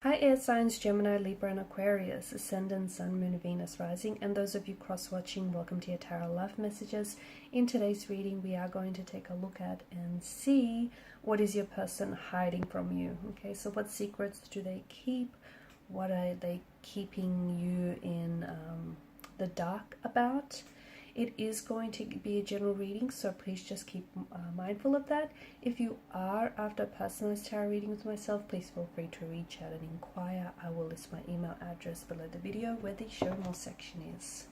Hi air signs Gemini, Libra and Aquarius, Ascendant, Sun, Moon, Venus, Rising, and those of you cross-watching, welcome to your Tarot Love Messages. In today's reading, we are going to take a look at and see what is your person hiding from you. Okay, so what secrets do they keep? What are they keeping you in the dark about? It is going to be a general reading, so please just keep mindful of that. If you are after a personalized tarot reading with myself, please feel free to reach out and inquire. I will list my email address below the video where the show more section is.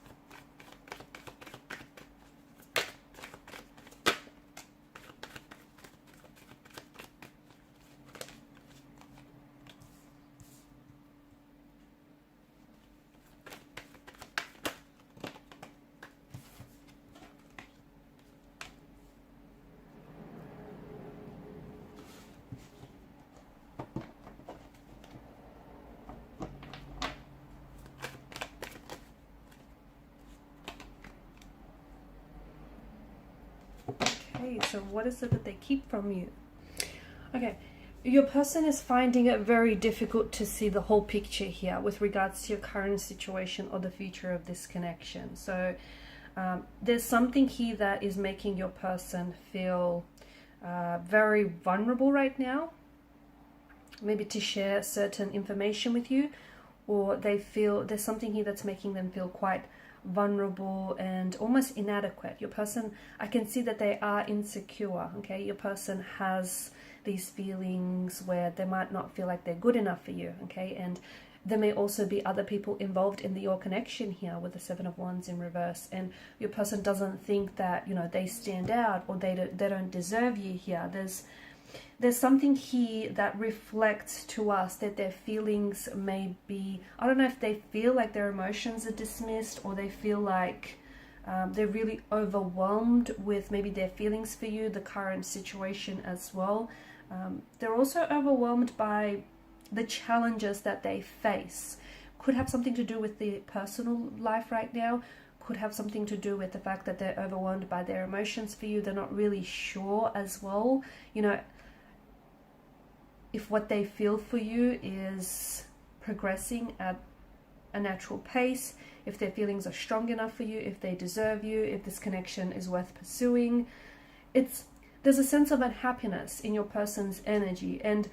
Okay, so what is it that they keep from you? Okay, your person is finding it very difficult to see the whole picture here with regards to your current situation or the future of this connection. So there's something here that is making your person feel very vulnerable right now, maybe to share certain information with you, or they feel there's something here that's making them feel quite vulnerable and almost inadequate. Your person, I can see that they are insecure. Okay, your person has these feelings where they might not feel like they're good enough for you. Okay, and there may also be other people involved in your connection here with the Seven of Wands in reverse, and your person doesn't think that, you know, they stand out or they don't deserve you here. There's something here that reflects to us that their feelings may be, I don't know if they feel like their emotions are dismissed, or they feel like they're really overwhelmed with maybe their feelings for you, the current situation as well. They're also overwhelmed by the challenges that they face. Could have something to do with the personal life right now, could have something to do with the fact that they're overwhelmed by their emotions for you. They're not really sure as well, you know, if what they feel for you is progressing at a natural pace, if their feelings are strong enough for you, if they deserve you, if this connection is worth pursuing. There's a sense of unhappiness in your person's energy, and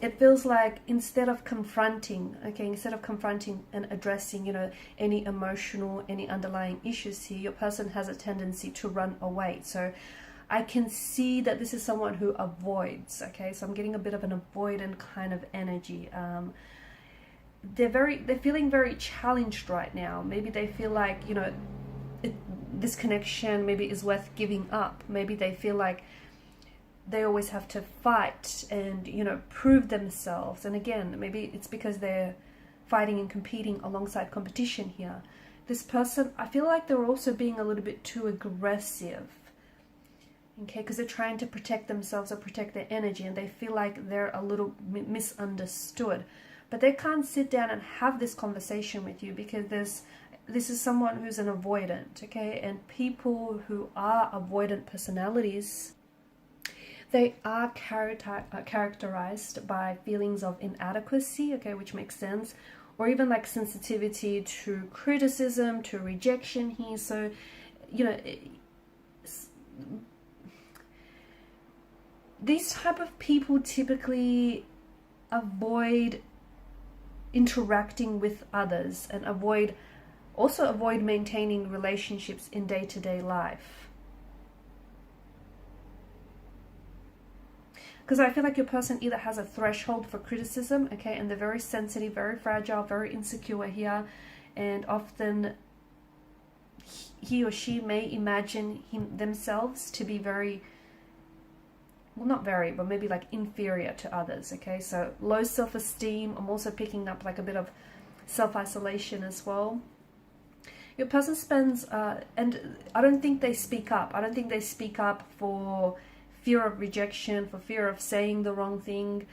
it feels like instead of confronting and addressing, you know, any emotional, any underlying issues here, your person has a tendency to run away. So I can see that this is someone who avoids. Okay, so I'm getting a bit of an avoidant kind of energy. They're feeling very challenged right now. Maybe they feel like, you know, this connection maybe is worth giving up. Maybe they feel like they always have to fight and, you know, prove themselves. And again, maybe it's because they're fighting and competing alongside competition here. This person, I feel like they're also being a little bit too aggressive. Okay, because they're trying to protect themselves or protect their energy, and they feel like they're a little misunderstood. But they can't sit down and have this conversation with you because this is someone who's an avoidant. Okay, and people who are avoidant personalities, they are characterized by feelings of inadequacy, okay, which makes sense, or even like sensitivity to criticism, to rejection here. So, you know, these type of people typically avoid interacting with others and also avoid maintaining relationships in day-to-day life. Because I feel like your person either has a threshold for criticism, okay, and they're very sensitive, very fragile, very insecure here, and often he or she may imagine themselves to be very, well, not very, but maybe like inferior to others. Okay, so low self-esteem. I'm also picking up like a bit of self-isolation as well. Your person spends and I don't think they speak up. I don't think they speak up for fear of rejection, for fear of saying the wrong thing.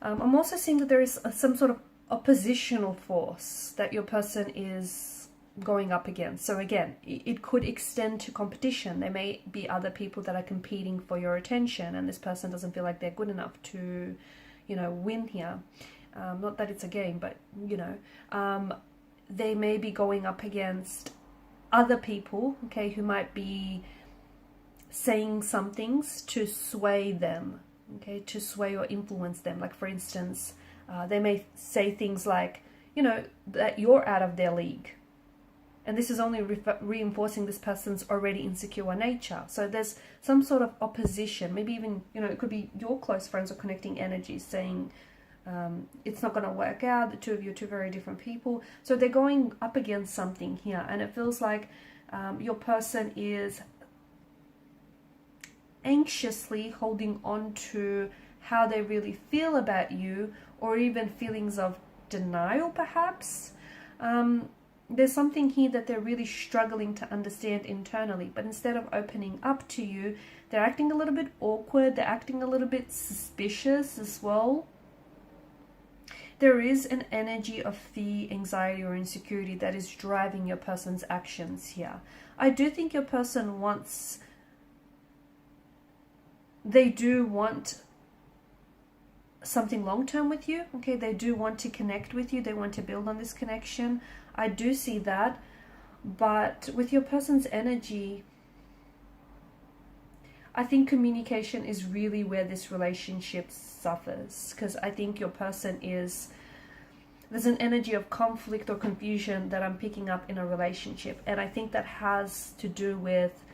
I'm also seeing that there is some sort of oppositional force that your person is going up against. So again, it could extend to competition. There may be other people that are competing for your attention, and this person doesn't feel like they're good enough to, you know, win here. Not that it's a game, but you know, they may be going up against other people, okay, who might be saying some things to sway them, okay, to sway or influence them. Like for instance, they may say things like, you know, that you're out of their league. And this is only reinforcing this person's already insecure nature. So there's some sort of opposition, maybe even, you know, it could be your close friends or connecting energies saying it's not going to work out. The two of you are two very different people. So they're going up against something here. And it feels like your person is anxiously holding on to how they really feel about you, or even feelings of denial perhaps. There's something here that they're really struggling to understand internally, but instead of opening up to you, they're acting a little bit awkward, they're acting a little bit suspicious as well. There is an energy of fear, anxiety, or insecurity that is driving your person's actions here. I do think your person wants, they do want something long-term with you, okay? They do want to connect with you, they want to build on this connection. I do see that, but with your person's energy, I think communication is really where this relationship suffers, because I think your person is, there's an energy of conflict or confusion that I'm picking up in a relationship, and I think that has to do with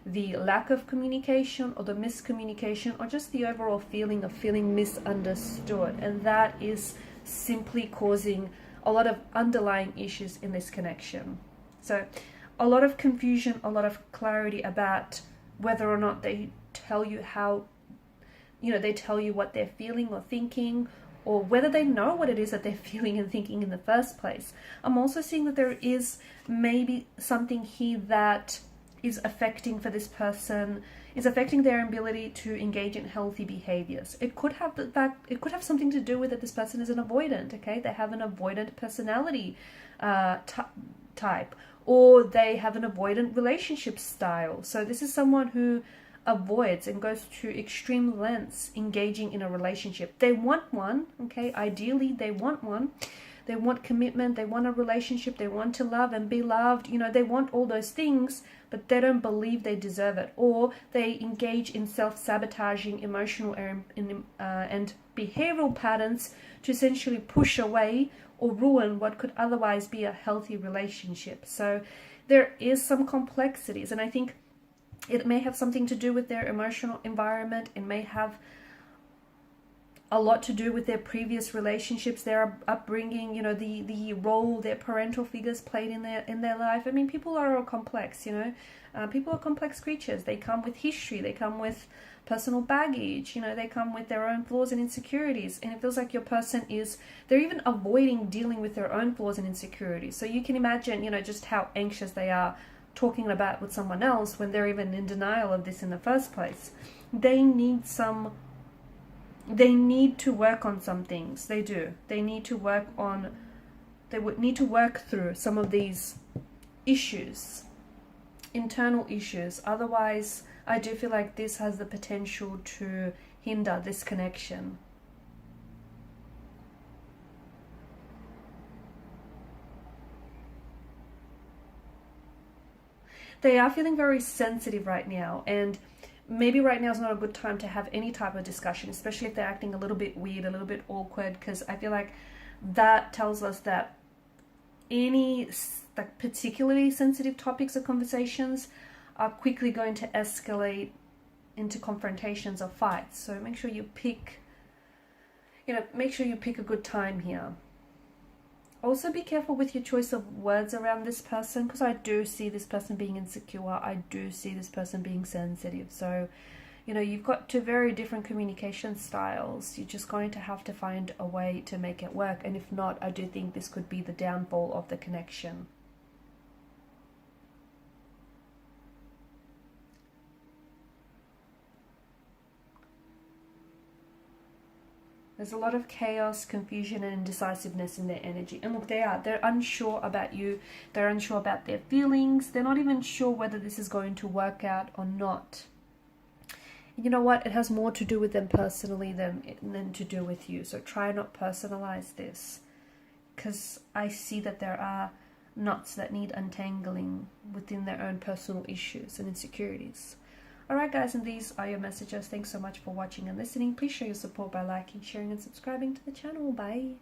the lack of communication or the miscommunication, or just the overall feeling of feeling misunderstood, and that is simply causing a lot of underlying issues in this connection. So a lot of confusion, a lot of clarity about whether or not they tell you how, you know, they tell you what they're feeling or thinking, or whether they know what it is that they're feeling and thinking in the first place. I'm also seeing that there is maybe something here that is affecting for this person, is affecting their ability to engage in healthy behaviors. It could have the fact, it could have something to do with that this person is an avoidant, okay? They have an avoidant personality type, or they have an avoidant relationship style. So this is someone who avoids and goes to extreme lengths engaging in a relationship. They want one, okay? Ideally, they want one. They want commitment, they want a relationship, they want to love and be loved, you know, they want all those things, but they don't believe they deserve it, or they engage in self-sabotaging emotional and behavioral patterns to essentially push away or ruin what could otherwise be a healthy relationship. So there is some complexities, and I think it may have something to do with their emotional environment. It may have a lot to do with their previous relationships, their upbringing, you know, the role their parental figures played in their life. I mean, people are all complex, you know. People are complex creatures. They come with history. They come with personal baggage. You know, they come with their own flaws and insecurities. And it feels like your person is, they're even avoiding dealing with their own flaws and insecurities. So you can imagine, you know, just how anxious they are talking about with someone else when they're even in denial of this in the first place. They need to work on some things. They do. They need to work on, they would need to work through some of these issues, internal issues. Otherwise, I do feel like this has the potential to hinder this connection. They are feeling very sensitive right now, and maybe right now is not a good time to have any type of discussion, especially if they're acting a little bit weird, a little bit awkward, because I feel like that tells us that any like particularly sensitive topics or conversations are quickly going to escalate into confrontations or fights. So make sure you pick a good time here. Also be careful with your choice of words around this person, because I do see this person being insecure. I do see this person being sensitive. So, you know, you've got two very different communication styles. You're just going to have to find a way to make it work. And if not, I do think this could be the downfall of the connection. There's a lot of chaos, confusion, and indecisiveness in their energy. And look, they're unsure about you. They're unsure about their feelings. They're not even sure whether this is going to work out or not. You know what? It has more to do with them personally than to do with you. So try not personalize this, because I see that there are knots that need untangling within their own personal issues and insecurities. Alright guys, and these are your messages. Thanks so much for watching and listening. Please show your support by liking, sharing and subscribing to the channel. Bye.